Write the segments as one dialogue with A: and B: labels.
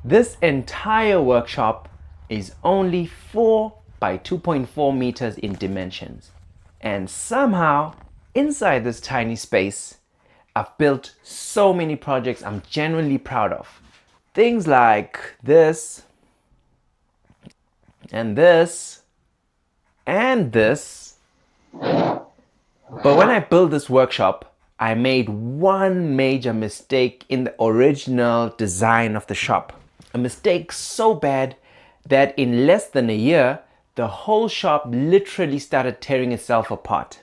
A: This entire workshop is only 4 by 2.4 meters in dimensions. And somehow, inside this tiny space, I've built so many projects I'm genuinely proud of. Things like this, and this, and this. But when I built this workshop, I made one major mistake in the original design of the shop. A mistake so bad that in less than a year, the whole shop literally started tearing itself apart.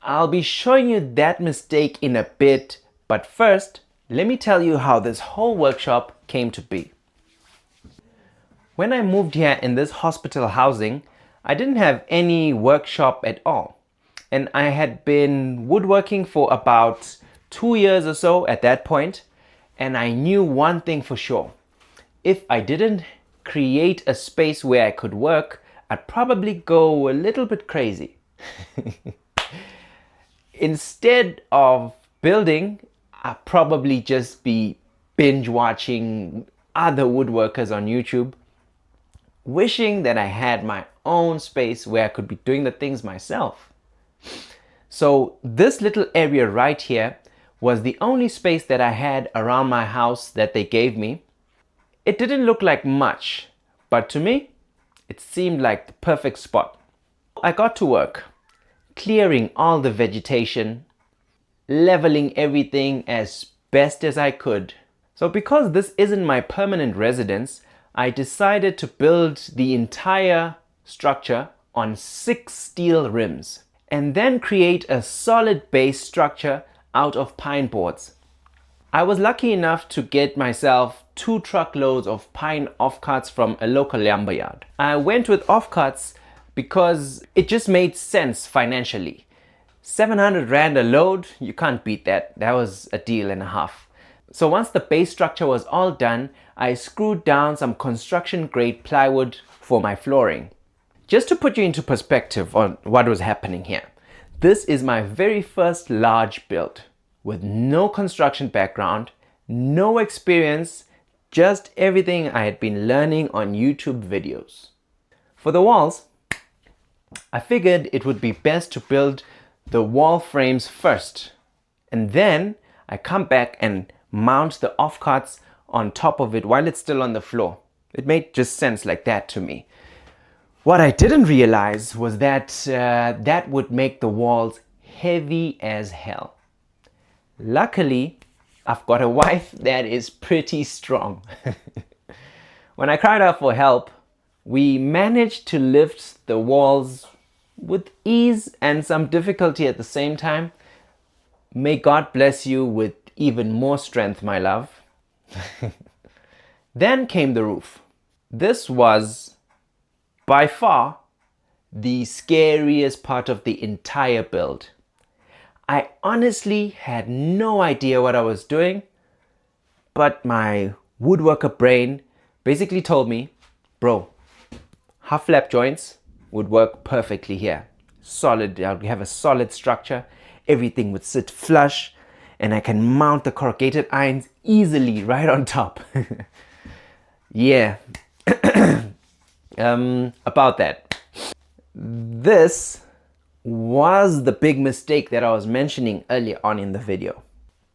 A: I'll be showing you that mistake in a bit, but first, let me tell you how this whole workshop came to be. When I moved here in this hospital housing, I didn't have any workshop at all. And I had been woodworking for about 2 years or so at that point, and I knew one thing for sure. If I didn't create a space where I could work, I'd probably go a little bit crazy. Instead of building, I'd probably just be binge watching other woodworkers on YouTube, wishing that I had my own space where I could be doing the things myself. So this little area right here was the only space that I had around my house that they gave me. It didn't look like much, but to me, it seemed like the perfect spot. I got to work, clearing all the vegetation, leveling everything as best as I could. So because this isn't my permanent residence, I decided to build the entire structure on 6 steel rims and then create a solid base structure out of pine boards. I was lucky enough to get myself 2 truckloads of pine offcuts from a local lumberyard. I went with offcuts because it just made sense financially. 700 Rand a load, you can't beat that. That was a deal and a half. So once the base structure was all done, I screwed down some construction grade plywood for my flooring. Just to put you into perspective on what was happening here, this is my very first large build with no construction background, no experience, just everything I had been learning on YouTube videos. For the walls, I figured it would be best to build the wall frames first, and then I come back and mount the offcuts on top of it while it's still on the floor. It made just sense like that to me. What I didn't realize was that that would make the walls heavy as hell. Luckily, I've got a wife that is pretty strong. When I cried out for help, we managed to lift the walls with ease and some difficulty at the same time. May God bless you with even more strength, my love. Then came the roof. This was by far the scariest part of the entire build. I honestly had no idea what I was doing, but my woodworker brain basically told me, bro, half flap joints would work perfectly here. Solid, I'll have a solid structure, everything would sit flush, and I can mount the corrugated irons easily right on top. Yeah, about that. This was the big mistake that I was mentioning earlier on in the video.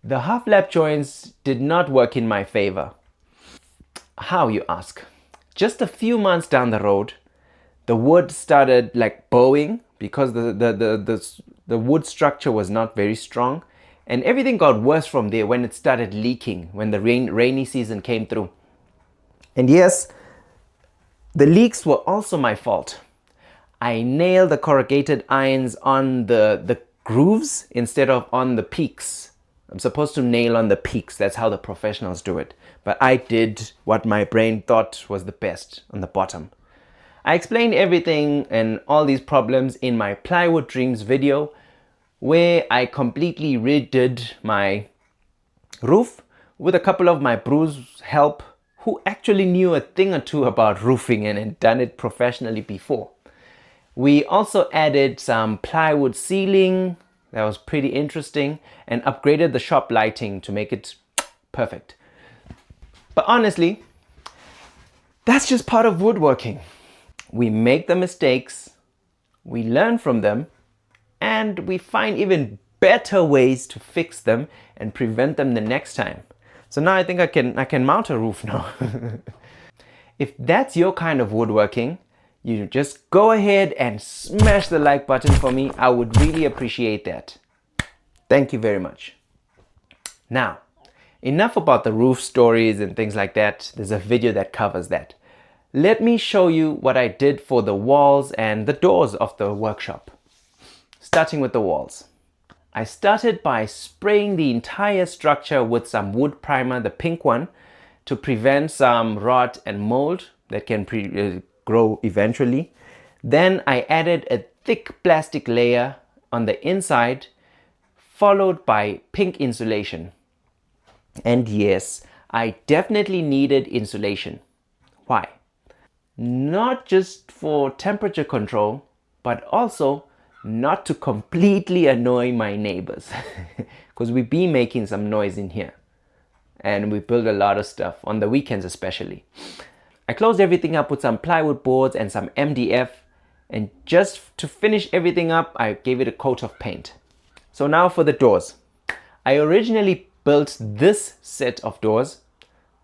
A: The half lap joints did not work in my favor. How, you ask? Just a few months down the road, the wood started like bowing because the wood structure was not very strong, and everything got worse from there when it started leaking, when the rainy season came through. And yes, the leaks were also my fault. I nailed the corrugated irons on the grooves instead of on the peaks. I'm supposed to nail on the peaks. That's how the professionals do it. But I did what my brain thought was the best, on the bottom. I explained everything and all these problems in my Plywood Dreams video, where I completely redid my roof with a couple of my bros' help, who actually knew a thing or two about roofing and had done it professionally before. We also added some plywood ceiling, that was pretty interesting, and upgraded the shop lighting to make it perfect. But honestly, That's just part of woodworking. We make the mistakes, we learn from them, and we find even better ways to fix them and prevent them the next time. So now I think I can mount a roof now. If that's your kind of woodworking, you just go ahead and smash the like button for me. I would really appreciate that. Thank you very much. Now, enough about the roof stories and things like that. There's a video that covers that. Let me show you what I did for the walls and the doors of the workshop. Starting with the walls. I started by spraying the entire structure with some wood primer, the pink one, to prevent some rot and mold that can grow eventually. Then I added a thick plastic layer on the inside, followed by pink insulation. And yes, I definitely needed insulation. Why? Not just for temperature control, but also not to completely annoy my neighbors, because we be making some noise in here and we build a lot of stuff on the weekends especially. I closed everything up with some plywood boards and some MDF, and just to finish everything up I gave it a coat of paint. So now for the doors. I originally built this set of doors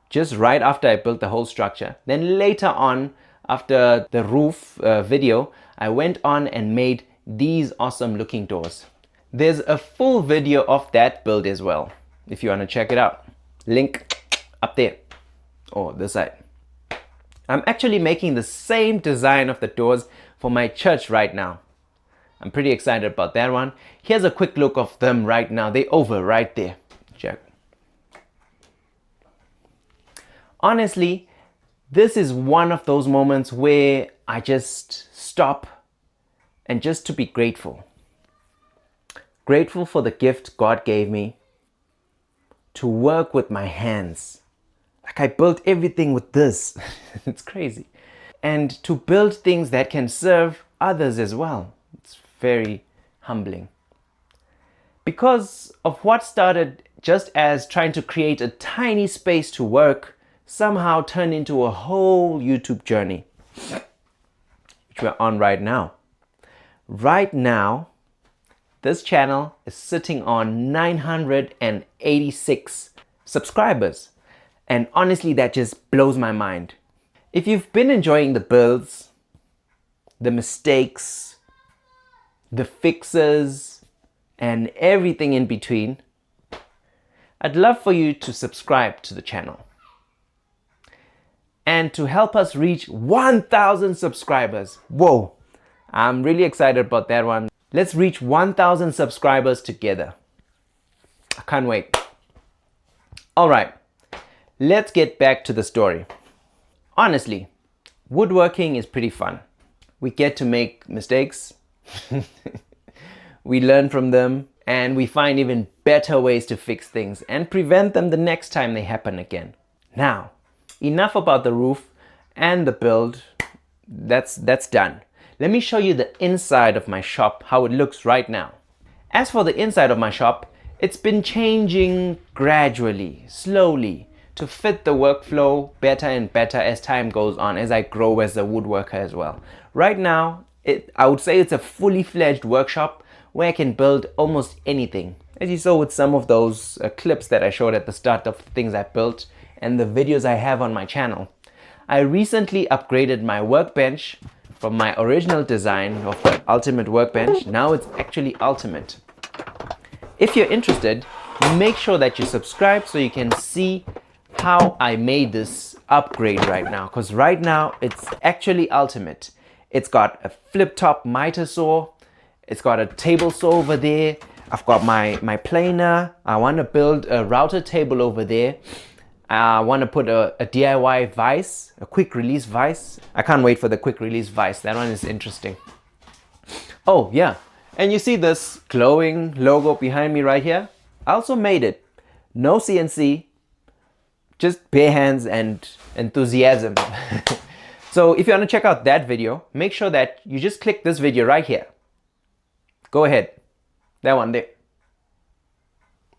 A: just right after I built the whole structure. Then later on, after the roof video, I went on and made these awesome looking doors. There's a full video of that build as well, if you want to check it out. Link up there, or this side. I'm actually making the same design of the doors for my church right now. I'm pretty excited about that one. Here's a quick look of them right now. They're over right there. Check. Honestly, this is one of those moments where I just stop and just to be grateful. Grateful for the gift God gave me to work with my hands. Like I built everything with this. It's crazy. And to build things that can serve others as well. It's very humbling. Because of what started just as trying to create a tiny space to work, somehow turned into a whole YouTube journey, which we're on right now. Right now, this channel is sitting on 986 subscribers. And honestly, that just blows my mind. If you've been enjoying the builds, the mistakes, the fixes, and everything in between, I'd love for you to subscribe to the channel. And to help us reach 1,000 subscribers. Whoa, I'm really excited about that one. Let's reach 1,000 subscribers together. I can't wait. All right, let's get back to the story. Honestly, woodworking is pretty fun. We get to make mistakes, we learn from them, and we find even better ways to fix things and prevent them the next time they happen again. Now, enough about the roof and the build. That's done. Let me show you the inside of my shop, how it looks right now. As for the inside of my shop, it's been changing gradually, slowly, to fit the workflow better and better as time goes on, as I grow as a woodworker as well. Right now, I would say it's a fully fledged workshop where I can build almost anything. As you saw with some of those clips that I showed at the start of things I built and the videos I have on my channel. I recently upgraded my workbench from my original design of the ultimate workbench. Now it's actually ultimate. If you're interested, make sure that you subscribe so you can see how I made this upgrade right now, because right now it's actually ultimate. It's got a flip top miter saw, it's got a table saw over there, I've got my planer, I want to build a router table over there, I want to put a DIY vise, a quick release vise. I can't wait for the quick release vise, that one is interesting. Oh yeah, and you see this glowing logo behind me right here? I also made it. No CNC, just bare hands and enthusiasm. So if you want to check out that video, make sure that you just click this video right here. Go ahead, that one there.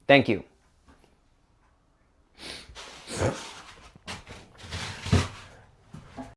A: Thank you.